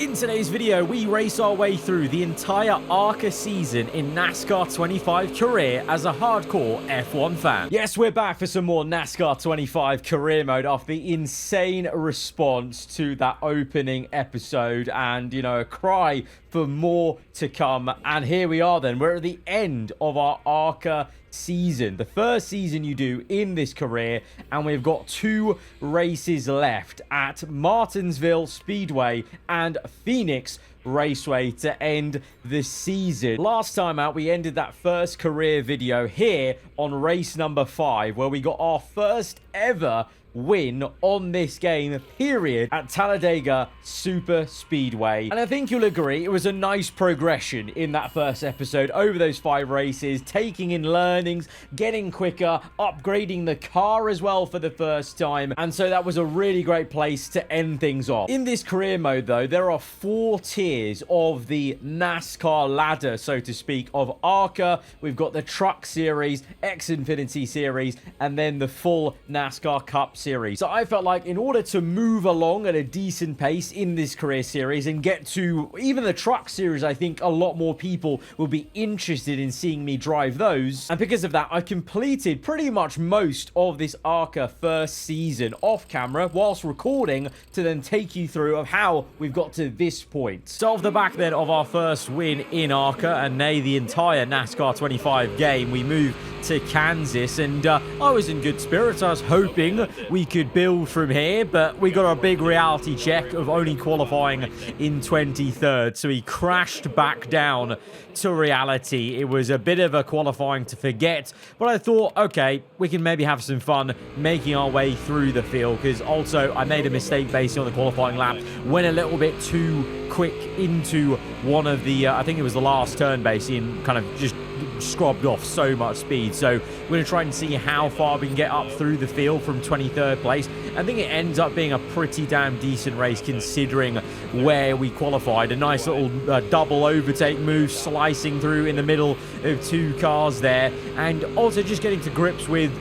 In today's video, we race our way through the entire Arca season in NASCAR 25 career as a hardcore F1 fan. Yes, we're back for some more NASCAR 25 career mode after the insane response to that opening episode and, a cry for more to come. And here we are then. We're at the end of our Arca season, the first season you do in this career, and we've got 2 races left at Martinsville Speedway and Phoenix Raceway to end the season. Last time out, we ended that first career video here on race number 5, where we got our first ever win on this game, period, at Talladega Super Speedway. And I think you'll agree it was a nice progression in that first episode over those 5 races, taking in learnings, getting quicker, upgrading the car as well for the first time. And so that was a really great place to end things off. In this career mode, though, there are 4 tiers of the NASCAR ladder, so to speak, of Arca. We've got the Truck Series, Xfinity Series, and then the full NASCAR Cup Series. So I felt like in order to move along at a decent pace in this career series and get to even the Truck Series, I think a lot more people will be interested in seeing me drive those. And because of that, I completed pretty much most of this Arca first season off camera whilst recording to then take you through of how we've got to this point. So off the back then of our first win in Arca and nay the entire NASCAR 25 game, we moved to Kansas, and I was in good spirits. I was hoping we could build from here, but we got a big reality check of only qualifying in 23rd, so he crashed back down to reality. It was a bit of a qualifying to forget, but I thought, okay, we can maybe have some fun making our way through the field, because also I made a mistake based on the qualifying lap, went a little bit too quick into one of the, I think it was the last turn basically, and kind of just scrubbed off so much speed. So we're going to try and see how far we can get up through the field from 23rd place. I think it ends up being a pretty damn decent race considering where we qualified. A nice little double overtake move, slicing through in the middle of 2 cars there, and also just getting to grips with,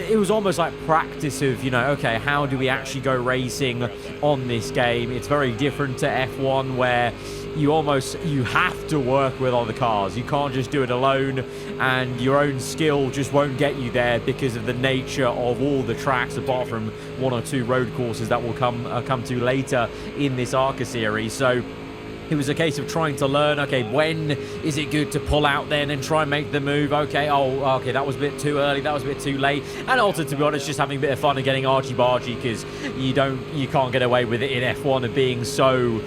it was almost like practice of, okay, how do we actually go racing on this game? It's very different to F1 where you have to work with other cars. You can't just do it alone, and your own skill just won't get you there because of the nature of all the tracks, apart from 1 or 2 road courses that will come to later in this Arca series. So it was a case of trying to learn, okay, when is it good to pull out then and try and make the move? Okay, okay, that was a bit too early, that was a bit too late. And also, to be honest, just having a bit of fun and getting argy-bargy, because you can't get away with it in F1 of being so,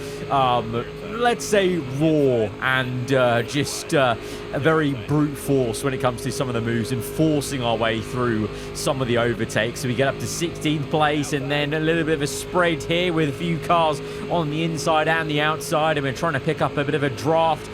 let's say, raw and just a very brute force when it comes to some of the moves and forcing our way through some of the overtakes. So we get up to 16th place, and then a little bit of a spread here with a few cars on the inside and the outside, and we're trying to pick up a bit of a draft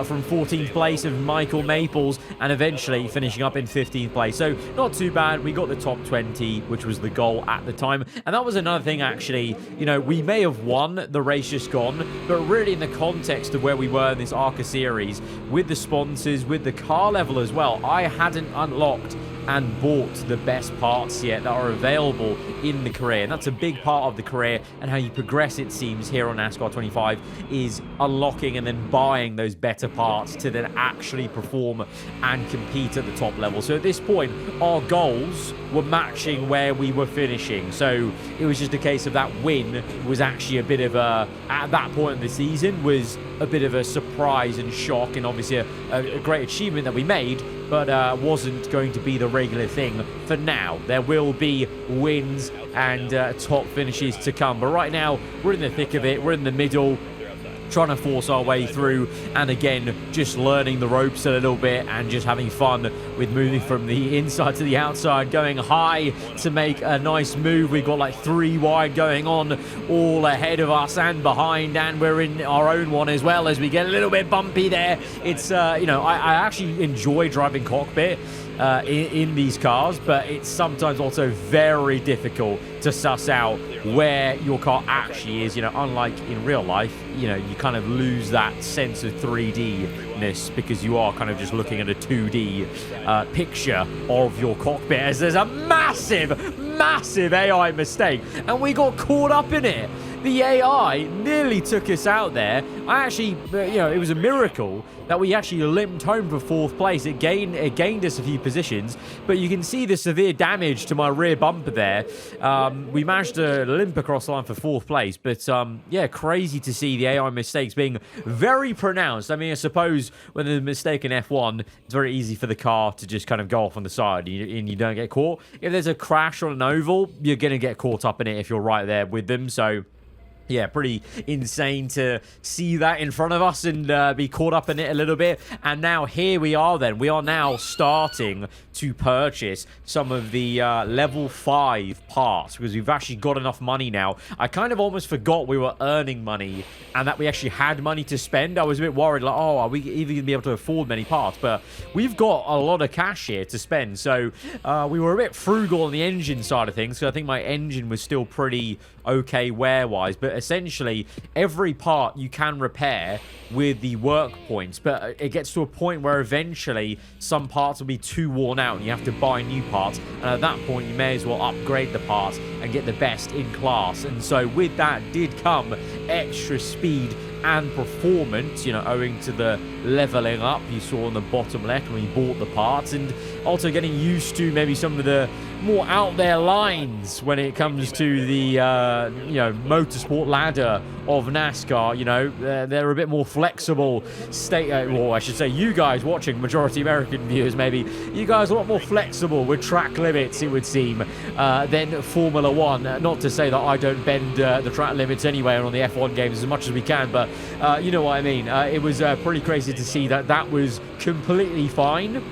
from 14th place of Michael Maples, and eventually finishing up in 15th place. So not too bad. We got the top 20, which was the goal at the time. And that was another thing, actually. We may have won the race just gone, but really in the context of where we were in this Arca series, with the sponsors, with the car level as well, I hadn't unlocked and bought the best parts yet that are available in the career. And that's a big part of the career, and how you progress, it seems, here on NASCAR 25 is unlocking and then buying those better parts to then actually perform and compete at the top level. So at this point, our goals were matching where we were finishing. So it was just a case of that win was actually a bit of a, at that point of the season, was a bit of a surprise and shock, and obviously a great achievement that we made, but wasn't going to be the regular thing for now. There will be wins and top finishes to come, but right now we're in the thick of it. We're in the middle, trying to force our way through, and again, just learning the ropes a little bit and just having fun with moving from the inside to the outside, going high to make a nice move. We've got like 3 wide going on all ahead of us and behind, and we're in our own one as well as we get a little bit bumpy there. It's I actually enjoy driving cockpit in these cars, but it's sometimes also very difficult to suss out where your car actually is. Unlike in real life, you kind of lose that sense of 3D-ness because you are kind of just looking at a 2D picture of your cockpit, as there's a massive AI mistake, and we got caught up in it. The AI nearly took us out there. I actually, it was a miracle that we actually limped home for 4th place. It gained us a few positions, but you can see the severe damage to my rear bumper there. We managed to limp across the line for 4th place, but yeah, crazy to see the AI mistakes being very pronounced. I mean, I suppose when there's a mistake in F1, it's very easy for the car to just kind of go off on the side and you don't get caught. If there's a crash on an oval, you're going to get caught up in it if you're right there with them, so... yeah, pretty insane to see that in front of us and be caught up in it a little bit. And now here we are then. We are now starting to purchase some of the level 5 parts because we've actually got enough money now. I kind of almost forgot we were earning money and that we actually had money to spend. I was a bit worried, like, oh, are we even going to be able to afford many parts? But we've got a lot of cash here to spend. So we were a bit frugal on the engine side of things. So I think my engine was still pretty okay wear-wise, but essentially every part you can repair with the work points, but it gets to a point where eventually some parts will be too worn out and you have to buy new parts, and at that point you may as well upgrade the parts and get the best in class. And so with that did come extra speed and performance, owing to the leveling up you saw on the bottom left when we bought the parts, and also getting used to maybe some of the more out there lines when it comes to the motorsport ladder of NASCAR. They're a bit more flexible or I should say you guys watching, majority American viewers maybe, you guys are a lot more flexible with track limits, it would seem, than Formula 1. Not to say that I don't bend the track limits anyway on the F1 games as much as we can, but you know what I mean. It was pretty crazy to see that was completely fine.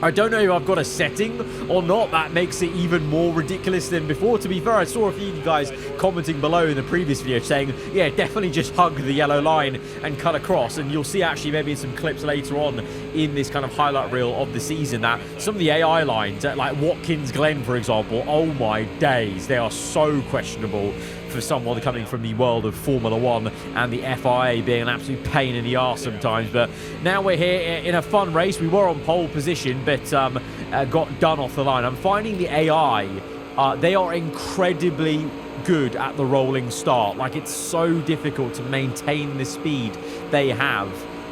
I don't know if I've got a setting or not that makes it even more ridiculous than before. To be fair, I saw a few of you guys commenting below in the previous video saying, yeah, definitely just hug the yellow line and cut across. And you'll see actually maybe in some clips later on in this kind of highlight reel of the season that some of the AI lines, like Watkins Glen, for example, oh my days, they are so questionable for someone coming from the world of Formula 1 and the FIA being an absolute pain in the arse sometimes. But now we're here in a fun race. We were on pole position, but got done off the line. I'm finding the AI, they are incredibly good at the rolling start. Like, it's so difficult to maintain the speed they have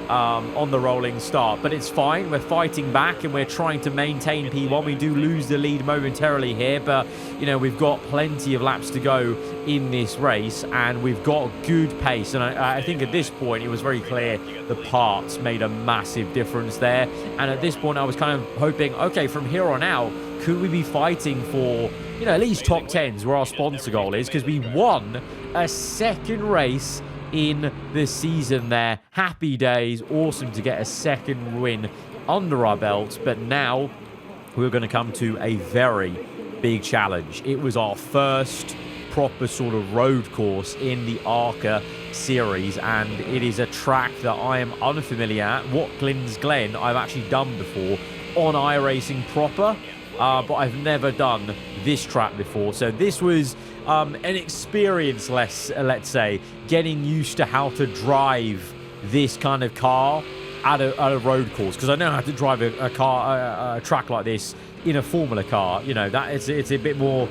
on the rolling start, but it's fine. We're fighting back and we're trying to maintain P1. We do lose the lead momentarily here, but we've got plenty of laps to go in this race and we've got good pace. And I think at this point it was very clear the parts made a massive difference there. And at this point I was kind of hoping, okay, from here on out, could we be fighting for at least top 10s where our sponsor goal is, because we won a second race in the season there. Happy days. Awesome to get a second win under our belts, but now we're going to come to a very big challenge. It was our first proper sort of road course in the Arca series, and it is a track that I am unfamiliar at. Watkins Glen I've actually done before on iRacing proper, but I've never done this track before, so this was an experience, let's say, getting used to how to drive this kind of car at a road course, because I know how to drive a track like this in a Formula car. That it's a bit more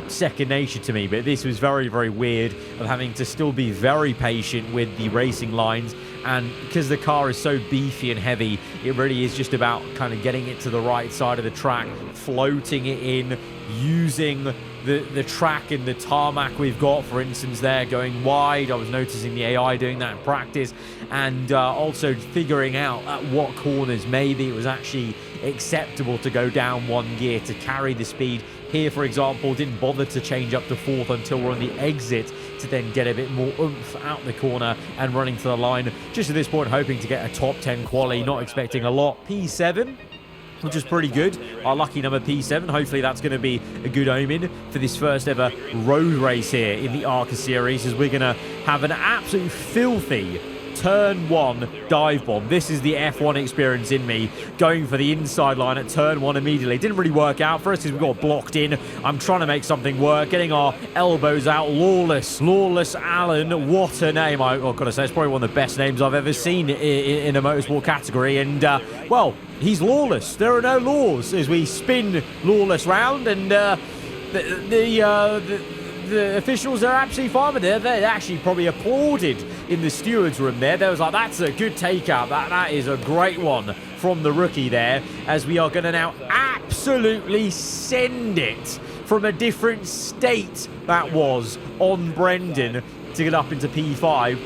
second nature to me, but this was very, very weird of having to still be very patient with the racing lines, and because the car is so beefy and heavy, it really is just about kind of getting it to the right side of the track, floating it in, using the track and the tarmac we've got, for instance, there going wide. I was noticing the AI doing that in practice, and also figuring out at what corners maybe it was actually acceptable to go down one gear to carry the speed. Here, for example, didn't bother to change up to 4th until we're on the exit to then get a bit more oomph out the corner and running to the line. Just at this point, hoping to get a top 10 quali, not expecting a lot. P7, which is pretty good. Our lucky number P7. Hopefully that's going to be a good omen for this first ever road race here in the Arca series, as we're going to have an absolute filthy turn 1 dive bomb. This is the F1 experience in me, going for the inside line at turn 1 immediately. Didn't really work out for us because we got blocked in. I'm trying to make something work, getting our elbows out. Lawless Allen, what a name. I've got to say, it's probably one of the best names I've ever seen in a motorsport category, and well, he's lawless. There are no laws as we spin Lawless round, and the the officials are actually fine with it. They actually probably applauded in the stewards room there. They was like, that's a good takeout. That is a great one from the rookie there, as we are going to now absolutely send it from a different state that was on Brendan to get up into P5.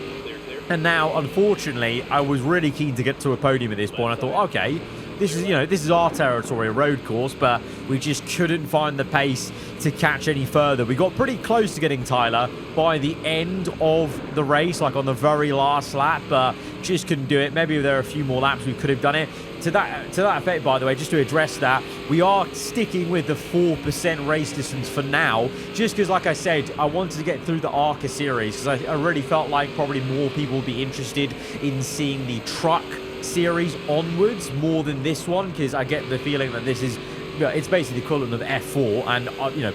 And now, unfortunately, I was really keen to get to a podium at this point. I thought, okay, this is, this is our territory, a road course, but we just couldn't find the pace to catch any further. We got pretty close to getting Tyler by the end of the race, like on the very last lap, but just couldn't do it. Maybe there are a few more laps we could have done it. To that effect, by the way, just to address that, we are sticking with the 4% race distance for now, just because, like I said, I wanted to get through the Arca series, because I really felt like probably more people would be interested in seeing the truck series onwards more than this one, because I get the feeling that this is, it's basically the equivalent of F4, and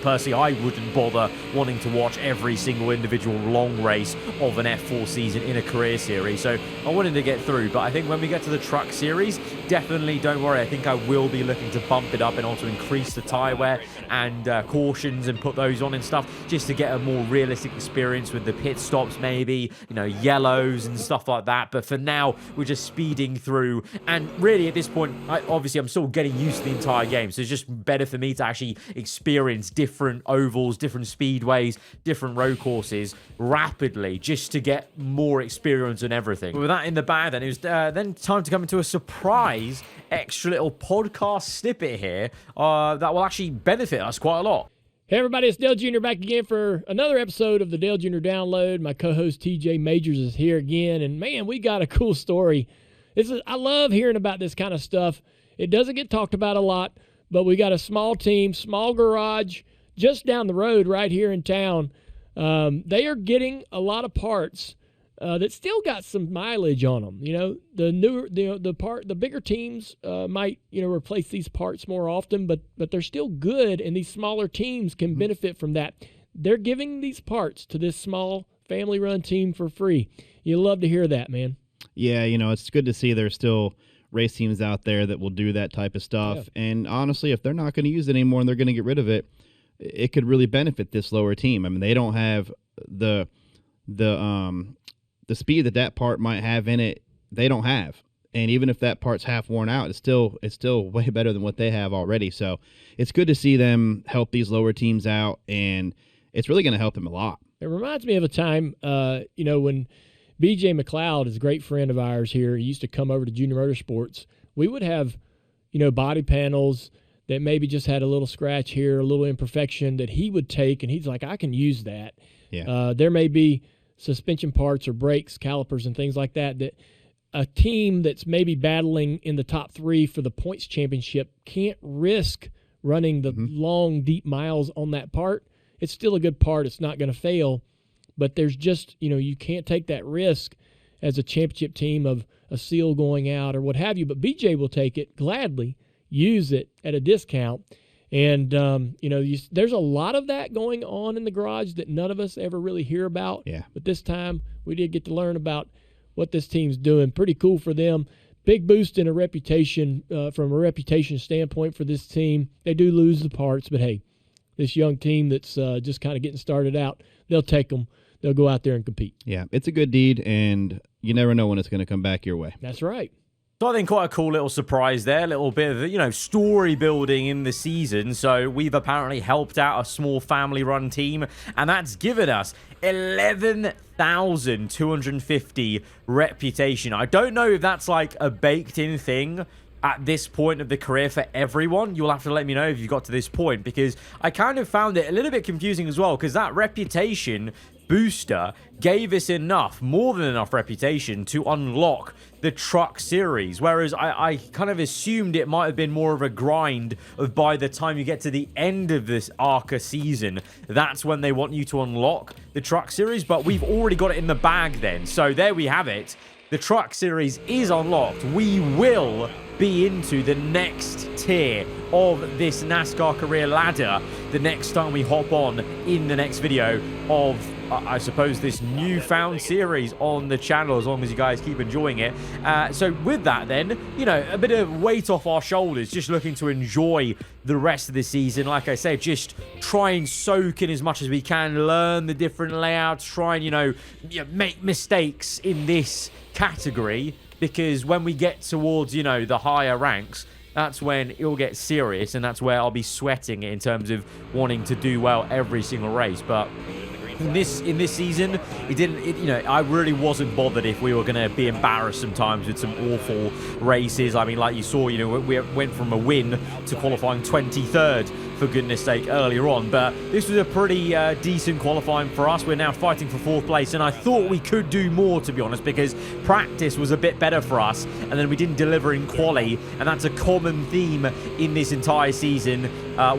personally I wouldn't bother wanting to watch every single individual long race of an F4 season in a career series, so I wanted to get through. But I think when we get to the truck series, definitely don't worry, I think I will be looking to bump it up and also increase the tire wear and cautions and put those on and stuff, just to get a more realistic experience with the pit stops, maybe yellows and stuff like that. But for now, we're just speeding through, and really at this point, obviously I'm still getting used to the entire game, so it's just better for me to actually experience different ovals, different speedways, different road courses rapidly, just to get more experience and everything. But with that in the bag, then it was then time to come into a surprise extra little podcast snippet here that will actually benefit us quite a lot. Hey everybody, it's Dale Jr. back again for another episode of the Dale Jr. Download. My co-host TJ Majors is here again, and man, we got a cool story. I love hearing about this kind of stuff. It doesn't get talked about a lot, but we got a small team, small garage, just down the road right here in town. They are getting a lot of parts that still got some mileage on them. The bigger teams might replace these parts more often, but they're still good, and these smaller teams can benefit from that. They're giving these parts to this small family-run team for free. You love to hear that, man. Yeah, it's good to see there's still race teams out there that will do that type of stuff. Yeah. And honestly, if they're not going to use it anymore and they're going to get rid of it, it could really benefit this lower team. I mean, they don't have the speed that part might have in it. They don't have. And even if that part's half worn out, it's still way better than what they have already. So it's good to see them help these lower teams out, and it's really going to help them a lot. It reminds me of a time, when BJ McLeod is a great friend of ours here. He used to come over to Junior Motorsports. We would have, body panels that maybe just had a little scratch here, a little imperfection that he would take, and he's like, I can use that. Yeah. There may be suspension parts or brakes, calipers, and things like that a team that's maybe battling in the top 3 for the points championship can't risk running the long, deep miles on that part. It's still a good part. It's not going to fail. But there's just, you can't take that risk as a championship team of a seal going out or what have you. But BJ will take it gladly, use it at a discount. And, there's a lot of that going on in the garage that none of us ever really hear about. Yeah. But this time we did get to learn about what this team's doing. Pretty cool for them. Big boost in a reputation, from a reputation standpoint for this team. They do lose the parts, but hey, this young team that's just kind of getting started out, they'll take them. They'll go out there and compete. Yeah, it's a good deed, and you never know when it's going to come back your way. That's right. So I think quite a cool little surprise there, a little bit of, story building in the season. So we've apparently helped out a small family-run team, and that's given us 11,250 reputation. I don't know if that's like a baked-in thing at this point of the career for everyone. You'll have to let me know if you got to this point, because I kind of found it a little bit confusing as well, because that reputation booster gave us more than enough reputation to unlock the truck series, whereas I kind of assumed it might have been more of a grind of by the time you get to the end of this Arca season, that's when they want you to unlock the truck series. But we've already got it in the bag then, so there we have it. The truck series is unlocked. We will be into the next tier of this NASCAR career ladder the next time we hop on in the next video of I suppose, this newfound series on the channel, as long as you guys keep enjoying it. So with that then, you know, a bit of weight off our shoulders, just looking to enjoy the rest of the season. Like I said, just try and soak in as much as we can, learn the different layouts, try and, you know, make mistakes in this category, because when we get towards, you know, the higher ranks, that's when it'll get serious, and that's where I'll be sweating in terms of wanting to do well every single race. But in this season, you know, I really wasn't bothered if we were going to be embarrassed sometimes with some awful races. I mean, like you saw, you know, we went from a win to qualifying 23rd, for goodness sake, earlier on. But this was a pretty decent qualifying for us. We're now fighting for 4th place, and I thought we could do more, to be honest, because practice was a bit better for us, and then we didn't deliver in quali, and that's a common theme in this entire season,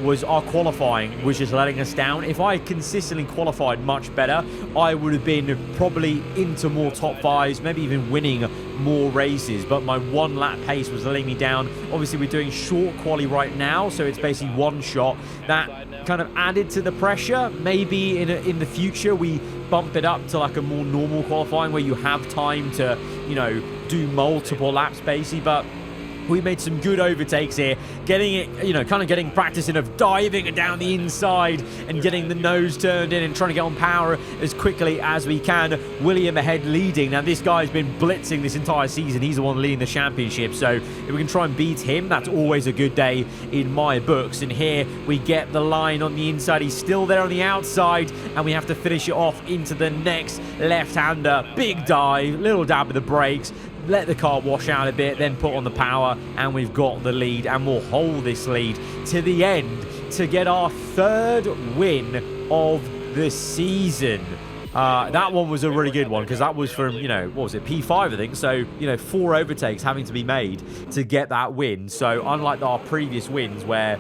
was our qualifying was just letting us down. If I consistently qualified much better, I would have been probably into more top 5s, maybe even winning more races, but my 1 lap pace was letting me down. Obviously, we're doing short quali right now, so it's basically 1 shot. That kind of added to the pressure. Maybe in the future we bump it up to like a more normal qualifying where you have time to, you know, do multiple laps basically. But we made some good overtakes here, getting it, you know, kind of getting practicing of diving down the inside and getting the nose turned in and trying to get on power as quickly as we can. William ahead leading. Now, this guy's been blitzing this entire season. He's the one leading the championship. So if we can try and beat him, that's always a good day in my books. And here we get the line on the inside. He's still there on the outside, and we have to finish it off into the next left-hander. Big dive, little dab of the brakes. Let the car wash out a bit, then put on the power, and we've got the lead, and we'll hold this lead to the end to get our 3rd win of the season. That one was a really good one, because that was from, you know, what was it, P5, I think. So, you know, 4 overtakes having to be made to get that win. So unlike our previous wins where,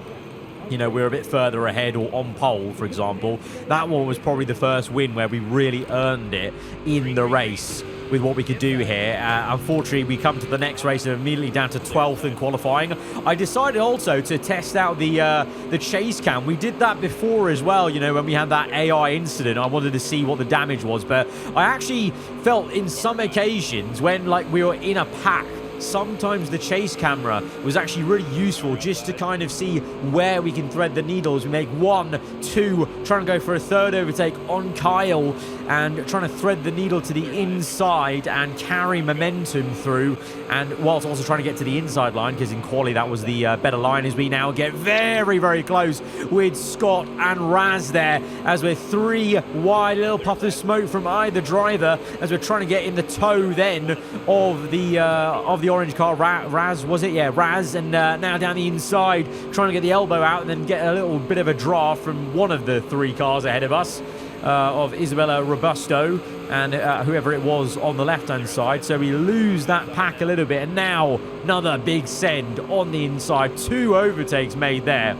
you know, we're a bit further ahead or on pole, for example, that one was probably the first win where we really earned it in the race with what we could do here. Unfortunately, we come to the next race and immediately down to 12th in qualifying. I decided also to test out the chase cam. We did that before as well, you know, when we had that AI incident. I wanted to see what the damage was, but I actually felt in some occasions when, like, we were in a pack, sometimes the chase camera was actually really useful just to kind of see where we can thread the needles. We make 1, 2, trying to go for a 3rd overtake on Kyle and trying to thread the needle to the inside and carry momentum through, and whilst also trying to get to the inside line, because in quali that was the better line, as we now get very, very close with Scott and Raz there, as we're 3 wide, little puff of smoke from either driver as we're trying to get in the toe then of the orange car. Raz, was it? Yeah, Raz, and now down the inside, trying to get the elbow out and then get a little bit of a draft from one of the 3 cars ahead of us, of Isabella Robusto and whoever it was on the left-hand side. So we lose that pack a little bit, and now another big send on the inside. 2 overtakes made there.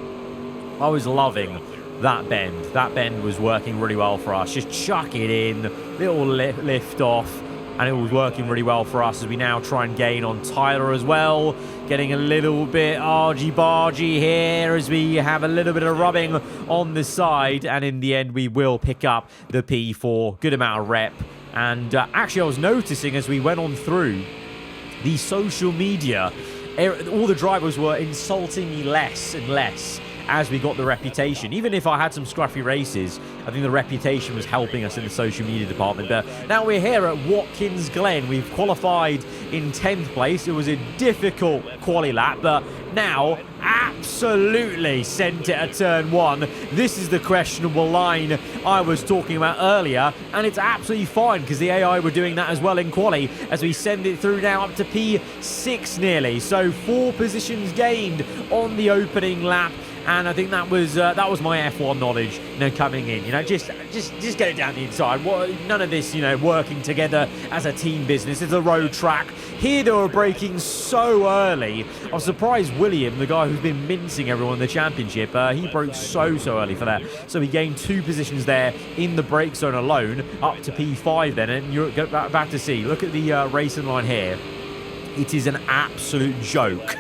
I was loving that bend. That bend was working really well for us. Just chuck it in, little lift off, and it was working really well for us as we now try and gain on Tyler as well. Getting a little bit argy-bargy here as we have a little bit of rubbing on the side. And in the end, we will pick up the P4. Good amount of rep. And actually, I was noticing as we went on through the social media, all the drivers were insulting me less and less as we got the reputation. Even if I had some scruffy races, I think the reputation was helping us in the social media department. But now we're here at Watkins Glen. We've qualified in 10th place. It was a difficult quali lap, but now absolutely sent it at turn 1. This is the questionable line I was talking about earlier, and it's absolutely fine because the AI were doing that as well in quali as we send it through now up to P6 nearly. So 4 positions gained on the opening lap. And I think that was my F1 knowledge, you know, coming in. You know, just get it down the inside. None of this, you know, working together as a team business. It's a road track. Here they were braking so early. I was surprised William, the guy who's been mincing everyone in the championship, he broke so early for that. So he gained 2 positions there in the brake zone alone, up to P5 then. And you're about to see, look at the racing line here. It is an absolute joke.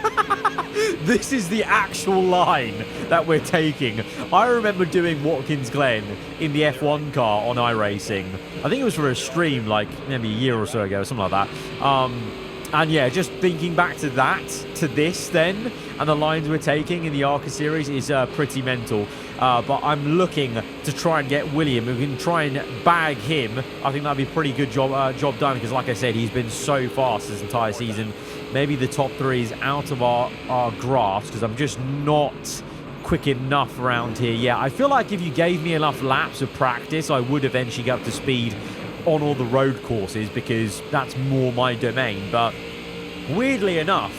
This is the actual line that we're taking. I remember doing Watkins Glen in the F1 car on iRacing. I think it was for a stream like maybe a year or so ago, something like that. And yeah, just thinking back to that, to this then, and the lines we're taking in the Arca series is pretty mental. But I'm looking to try and get William. We can try and bag him. I think that'd be a pretty good job done, because like I said, he's been so fast this entire season. Maybe the top 3 is out of our grasp, because I'm just not quick enough around here. Yeah, I feel like if you gave me enough laps of practice, I would eventually get up to speed on all the road courses, because that's more my domain. But weirdly enough,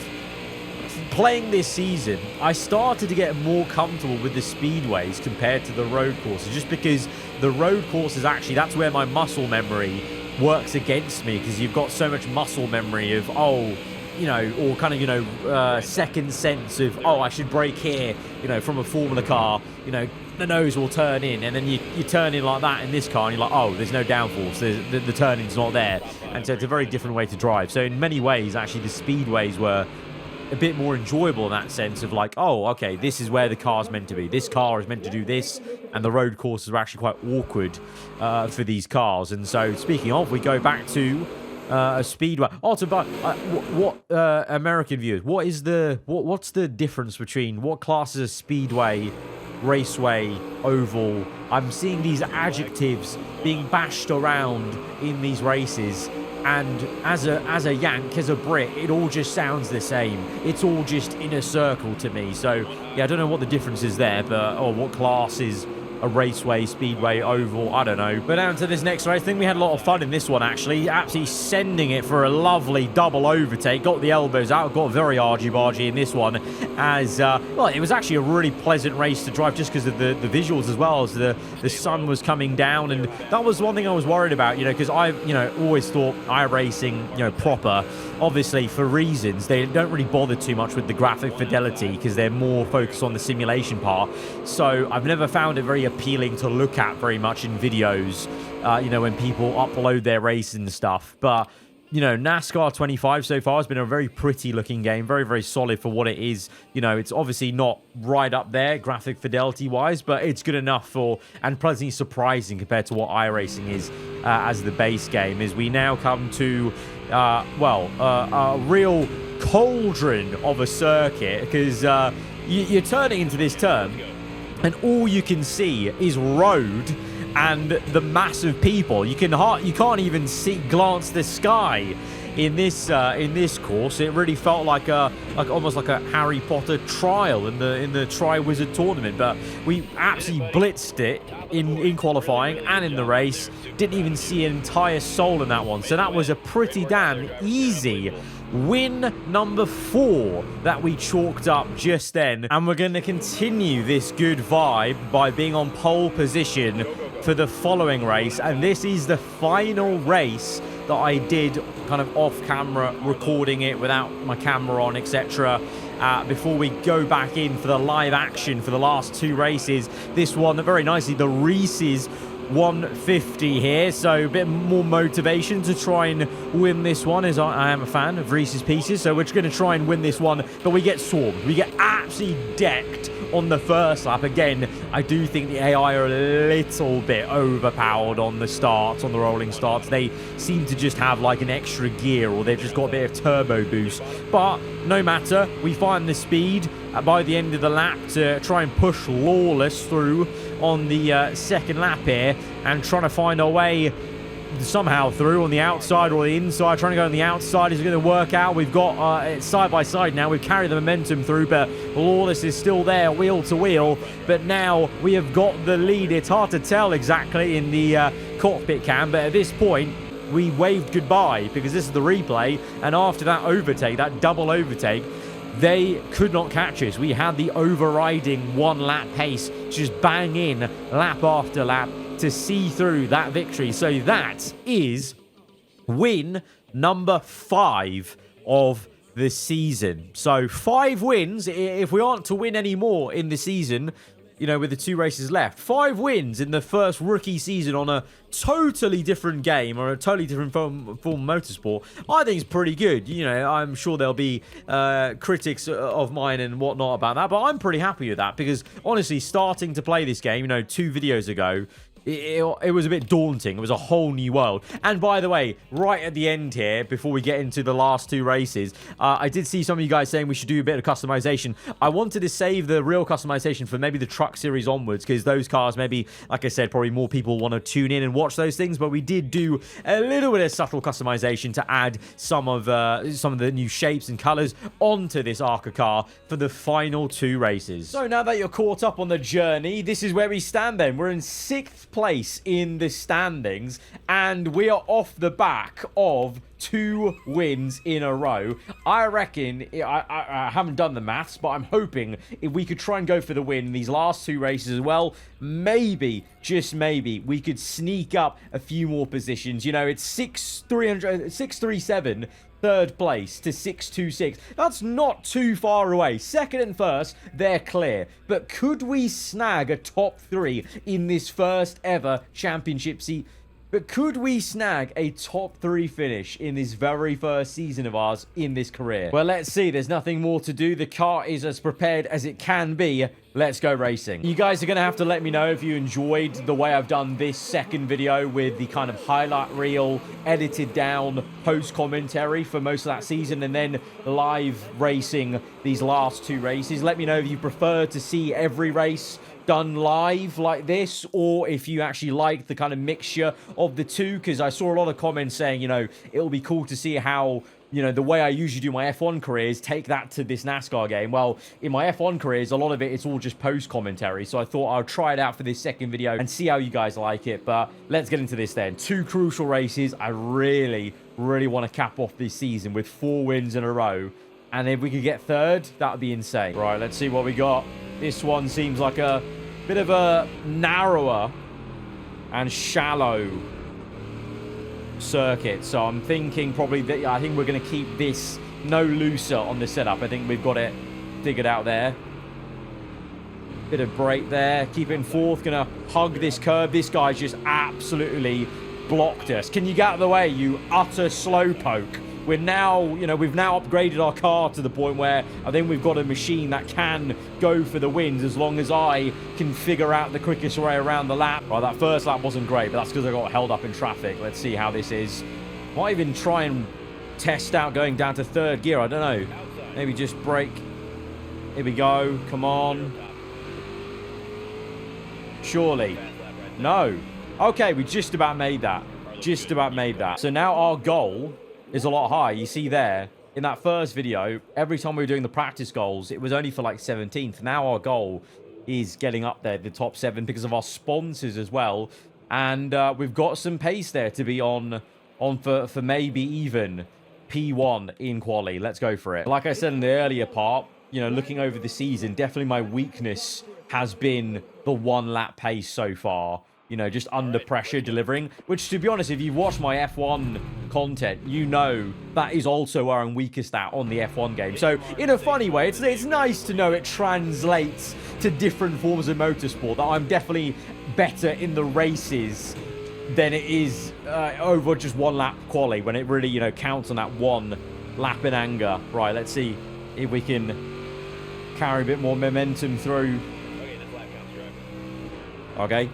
playing this season, I started to get more comfortable with the speedways compared to the road courses, just because the road courses, actually, that's where my muscle memory works against me, because you've got so much muscle memory of, oh, you know, or kind of, you know, second sense of, oh, I should brake here, you know, from a Formula car, you know, the nose will turn in, and then you turn in like that in this car, and you're like, oh, there's no downforce, the turning's not there. And so it's a very different way to drive. So in many ways, actually, the speedways were a bit more enjoyable in that sense of like, oh, okay, this is where the car's meant to be. This car is meant to do this, and the road courses are actually quite awkward for these cars. And so speaking of, we go back to a speedway. Also, but what American viewers, what's the difference between what class is a speedway, raceway, oval? I'm seeing these adjectives being bashed around in these races, and as a Yank, as a Brit, it all just sounds the same. It's all just in a circle to me. So yeah, I don't know what the difference is there, but what class is a raceway, speedway, oval, I don't know. But down to this next race, I think we had a lot of fun in this one, actually. Absolutely sending it for a lovely double overtake. Got the elbows out, got very argy-bargy in this one. As, well, it was actually a really pleasant race to drive just because of the visuals, as well as the sun was coming down. And that was one thing I was worried about, you know, because I've, you know, always thought iRacing, you know, proper, obviously for reasons, they don't really bother too much with the graphic fidelity because they're more focused on the simulation part. So I've never found it very appealing to look at very much in videos, you know, when people upload their races and stuff. But, you know, NASCAR 25 so far has been a very pretty looking game, very, very solid for what it is. You know, it's obviously not right up there graphic fidelity wise, but it's good enough for, and pleasantly surprising compared to what iRacing is as the base game. As we now come to, well, a real cauldron of a circuit, because you're turning into this turn, and all you can see is road and the massive people. You can't even glance the sky in this course. It really felt like almost like a Harry Potter trial in the Tri-Wizard tournament. But we absolutely blitzed it in qualifying and in the race. Didn't even see an entire soul in that one. So that was a pretty damn easy win number 4 that we chalked up just then. And we're going to continue this good vibe by being on pole position for the following race. And this is the final race that I did kind of off camera, recording it without my camera on, etc. Before we go back in for the live action for the last 2 races. This one, very nicely, the Reese's 150 here, so a bit more motivation to try and win this one, as I am a fan of Reese's Pieces. So we're just going to try and win this one, but we get swarmed. We get absolutely decked on the first lap. Again, I do think the AI are a little bit overpowered on the starts, on the rolling starts. They seem to just have like an extra gear, or they've just got a bit of turbo boost. But no matter, we find the speed by the end of the lap to try and push Lawless through on the second lap here, and trying to find our way somehow through on the outside or the inside. Trying to go on the outside is going to work out. We've got it side by side now. We've carried the momentum through, but Lawless is still there, wheel to wheel. But now we have got the lead. It's hard to tell exactly in the cockpit cam, but at this point, we waved goodbye, because this is the replay. And after that overtake, that double overtake, they could not catch us. We had the overriding 1 lap pace, just bang in lap after lap to see through that victory. So that is win number 5 of the season. So 5 wins. If we aren't to win any more in the season, you know, with the 2 races left. 5 wins in the first rookie season on a totally different game or a totally different form of motorsport. I think it's pretty good. You know, I'm sure there'll be critics of mine and whatnot about that, but I'm pretty happy with that because, honestly, starting to play this game, you know, 2 videos ago, it was a bit daunting. It was a whole new world. And by the way, right at the end here, before we get into the last 2 races, I did see some of you guys saying we should do a bit of customization. I wanted to save the real customization for maybe the truck series onwards, because those cars, maybe, like I said, probably more people want to tune in and watch those things. But we did do a little bit of subtle customization to add some of the new shapes and colors onto this Arca car for the final 2 races. So now that you're caught up on the journey, this is where we stand then. We're in 6th place in the standings, and we are off the back of 2 wins in a row. I reckon, I haven't done the maths, but I'm hoping if we could try and go for the win in these last 2 races as well, maybe, just maybe, we could sneak up a few more positions. You know, it's 637 third place to 626. That's not too far away. Second and first, they're clear. But could we snag a top 3 in this first ever championship seat? But could we snag a top 3 finish in this very first season of ours in this career? Well, let's see. There's nothing more to do. The car is as prepared as it can be. Let's go racing. You guys are going to have to let me know if you enjoyed the way I've done this second video with the kind of highlight reel, edited down post commentary for most of that season, and then live racing these last 2 races. Let me know if you prefer to see every race done live like this, or if you actually like the kind of mixture of the 2, because I saw a lot of comments saying, you know, it'll be cool to see how, you know, the way I usually do my F1 careers, take that to this NASCAR game. Well, in my F1 careers, a lot of it's all just post commentary, so I thought I'll try it out for this second video and see how you guys like it. But let's get into this then. 2 crucial races. I really want to cap off this season with 4 wins in a row, and if we could get 3rd, that would be insane. Right, let's see what we got. This one seems like a bit of a narrower and shallow circuit, so I'm thinking probably that I think we're going to keep this no looser on the setup. I think we've got it figured out there. Bit of brake there, keep it in 4th, gonna hug this curb. This guy's just absolutely blocked us. Can you get out of the way, you utter slowpoke? We're now, you know, we've now upgraded our car to the point where I think we've got a machine that can go for the wins as long as I can figure out the quickest way around the lap. Well, that first lap wasn't great, but that's because I got held up in traffic. Let's see how this is. Might even try and test out going down to 3rd gear. I don't know. Maybe just brake. Here we go. Come on. Surely. No. Okay, we just about made that. Just about made that. So now our goal is a lot higher. You see there, in that first video, every time we were doing the practice goals, it was only for like 17th. Now our goal is getting up there, the top 7, because of our sponsors as well. And we've got some pace there to be on for maybe even P1 in quali. Let's go for it. Like I said in the earlier part, you know, looking over the season, definitely my weakness has been the 1 lap pace so far. You know, just under pressure delivering, which, to be honest, if you've watched my F1 content, you know that is also where I'm weakest at on the F1 game. So, in a funny way, it's nice to know it translates to different forms of motorsport, that I'm definitely better in the races than it is over just 1 lap quali, when it really, you know, counts on that 1 lap in anger. Right, let's see if we can carry a bit more momentum through. Okay.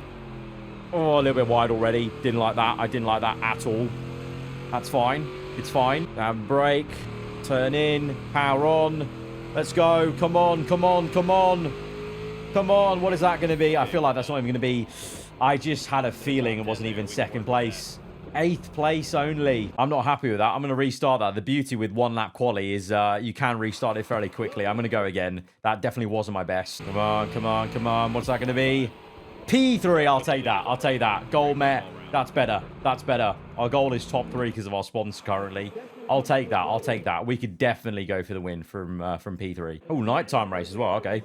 Oh, a little bit wide already. Didn't like that. I didn't like that at all. That's fine. It's fine. Brake. Turn in. Power on. Let's go. Come on. Come on. Come on. Come on. What is that going to be? I feel like that's not even going to be... I just had a feeling it wasn't even 2nd place. 8th place only. I'm not happy with that. I'm going to restart that. The beauty with 1 lap quali is you can restart it fairly quickly. I'm going to go again. That definitely wasn't my best. Come on. Come on. Come on. What's that going to be? P3, I'll take that. I'll take that. Goal met. That's better. That's better. Our goal is top 3 because of our sponsor currently. I'll take that. I'll take that. We could definitely go for the win from P3. Oh, nighttime race as well. Okay.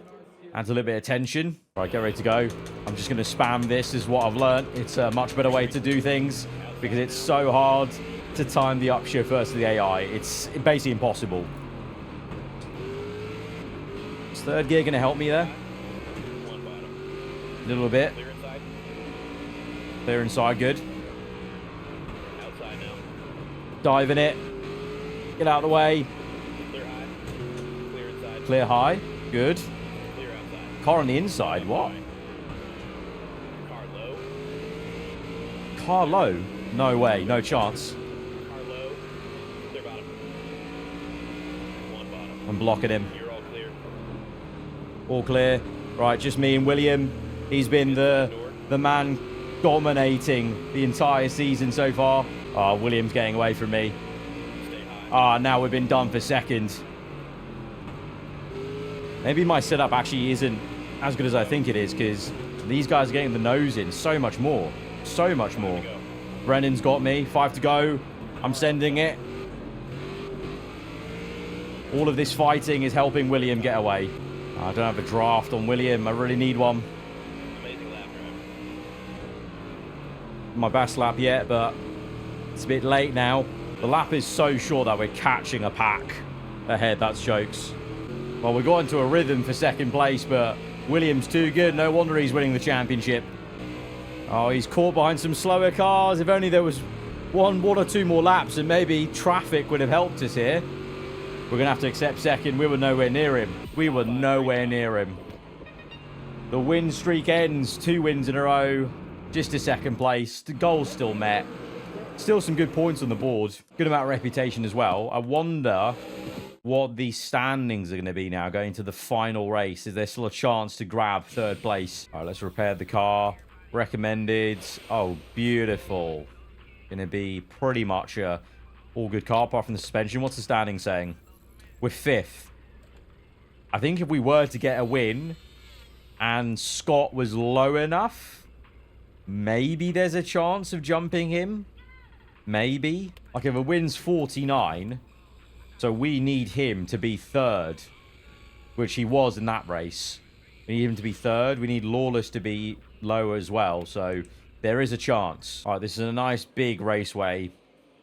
Adds a little bit of tension. Right, get ready to go. I'm just going to spam this is what I've learned. It's a much better way to do things because it's so hard to time the upshift versus the AI. It's basically impossible. Is 3rd gear going to help me there? A little bit. Clear inside. Clear inside, good. Outside now. Diving it. Get out of the way. Clear high. Clear inside. Clear high. Good. Clear outside. Car on the inside. What? Car low. Car low? No way. No chance. Car low. Clear bottom. One bottom. I'm blocking him. You're all clear. All clear. Right, just me and William. He's been the man dominating the entire season so far. Oh, William's getting away from me. Stay high. Now we've been done for second. Maybe my setup actually isn't as good as I think it is, because these guys are getting the nose in so much more. So much more. Brennan's got me. 5 to go. I'm sending it. All of this fighting is helping William get away. I don't have a draft on William. I really need one. Amazing lap drive. My best lap yet, but it's a bit late now. The lap is so short that we're catching a pack ahead. That's jokes. Well, we got into a rhythm for second place, but William's too good. No wonder he's winning the championship. Oh, he's caught behind some slower cars. If only there was one or two more laps, and maybe traffic would have helped us here. We're going to have to accept second. We were nowhere near him. We were nowhere near him. The win streak ends. 2 wins in a row. Just a second place. The goal's still met. Still some good points on the board. Good amount of reputation as well. I wonder what the standings are going to be now going to the final race. Is there still a chance to grab 3rd place? All right, let's repair the car. Recommended. Oh, beautiful. Going to be pretty much a all good car apart from the suspension. What's the standing saying? We're 5th. I think if we were to get a win and Scott was low enough, maybe there's a chance of jumping him. Maybe. Like if a win's 49, so we need him to be 3rd, which he was in that race. We need him to be 3rd. We need Lawless to be low as well, so there is a chance. All right, this is a nice big raceway.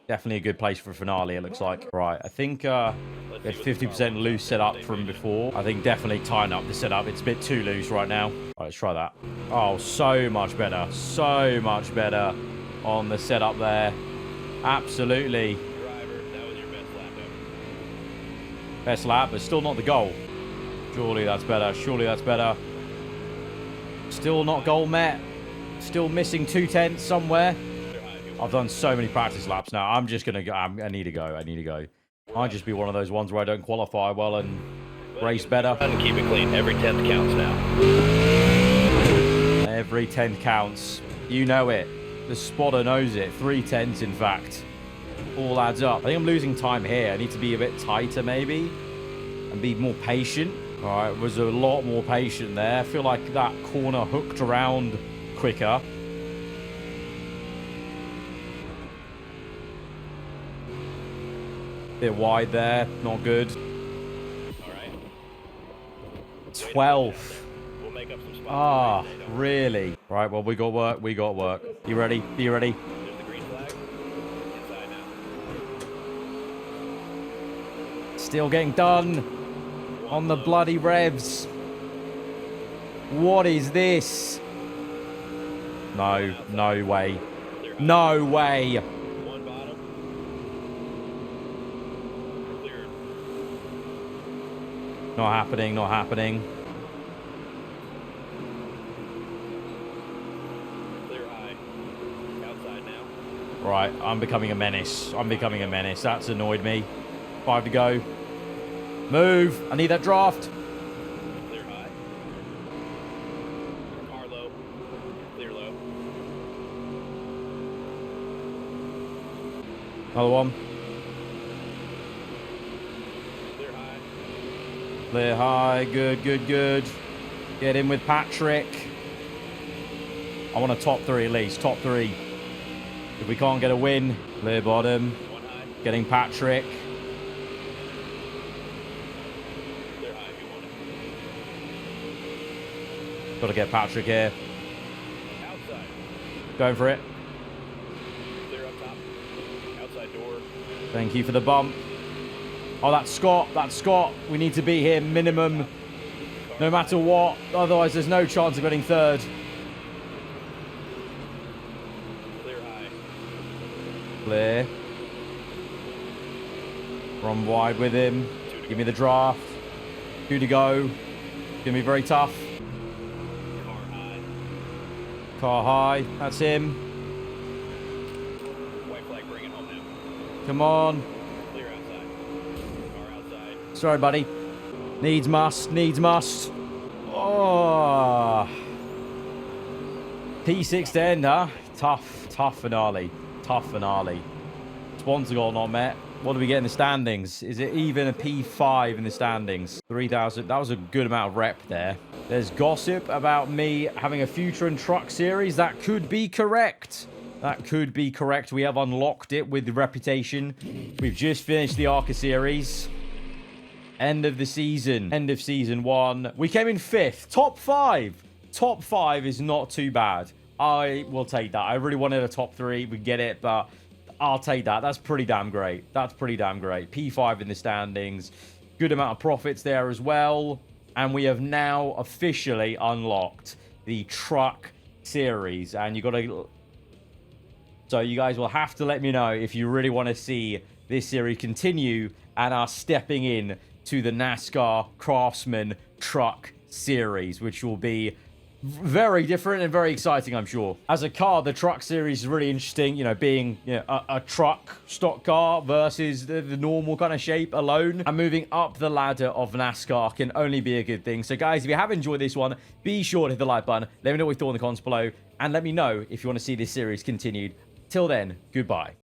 Definitely a good place for a finale, it looks like. Right, I think we had 50% loose setup from before. I think definitely tighten up the setup. It's a bit too loose right now. All right, let's try that. Oh, so much better. So much better on the setup there. Absolutely. Driver, that was your best lap ever. Best lap, but still not the goal. Surely that's better. Surely that's better. Still not goal met. Still missing 2/10 somewhere. I've done so many practice laps now. I'm just going to go. I need to go. I need to go. Might just be one of those ones where I don't qualify well and race better. And keep it clean. Every 10th counts now. Every 10th counts. You know it. The spotter knows it. 3 10s, in fact. All adds up. I think I'm losing time here. I need to be a bit tighter, maybe. And be more patient. All right, was a lot more patient there. I feel like that corner hooked around quicker. Bit wide there. Not good. All right. 12th. We'll make up some spots. Ah, really? Right, well, we got work. We got work. You ready? You ready? There's the green flag. Inside now. Still getting done on the bloody revs. What is this? No, no way. No way. One bottom. Cleared. Not happening, not happening. Clear high. Outside now. Right, I'm becoming a menace. I'm becoming a menace. That's annoyed me. 5 to go. Move. I need that draft. Clear high. Car low. Clear low. Another one. Clear high. Clear high. Good, good, good. Get in with Patrick. I want a top 3 at least. Top 3. If we can't get a win, clear bottom. One high. Getting Patrick. Clear high if you want it. Got to get Patrick here. Outside. Going for it. Clear up top. Outside door. Thank you for the bump. Oh, that's Scott. That's Scott. We need to beat him minimum, no matter what. Otherwise, there's no chance of getting 3rd. Clear. Run wide with him. Give me the draft. 2 to go. Gonna be very tough. Car high. Car high. That's him. White flag, bring it home now. Come on. Clear outside. Car outside. Sorry, buddy. Needs must. Needs must. Oh. P6 to end, huh? Tough finale. Tough finale. Sponsor goal not met. What do we get in the standings? Is it even a P5 in the standings? 3,000. That was a good amount of rep there. There's gossip about me having a future in truck series. That could be correct. That could be correct. We have unlocked it with the reputation. We've just finished the Arca series. End of the season. End of season 1. We came in 5th. Top 5. Top 5 is not too bad. I will take that. I really wanted a top 3. We get it, but I'll take that. That's pretty damn great. That's pretty damn great. P5 in the standings. Good amount of profits there as well. And we have now officially unlocked the truck series. And you got to... So you guys will have to let me know if you really want to see this series continue and are stepping in to the NASCAR Craftsman Truck Series, which will be very different and very exciting, I'm sure. As a car, the truck series is really interesting, you know, being a truck stock car versus the normal kind of shape alone. And moving up the ladder of NASCAR can only be a good thing. So guys, if you have enjoyed this one, be sure to hit the like button. Let me know what you thought in the comments below. And let me know if you want to see this series continued. Till then, goodbye.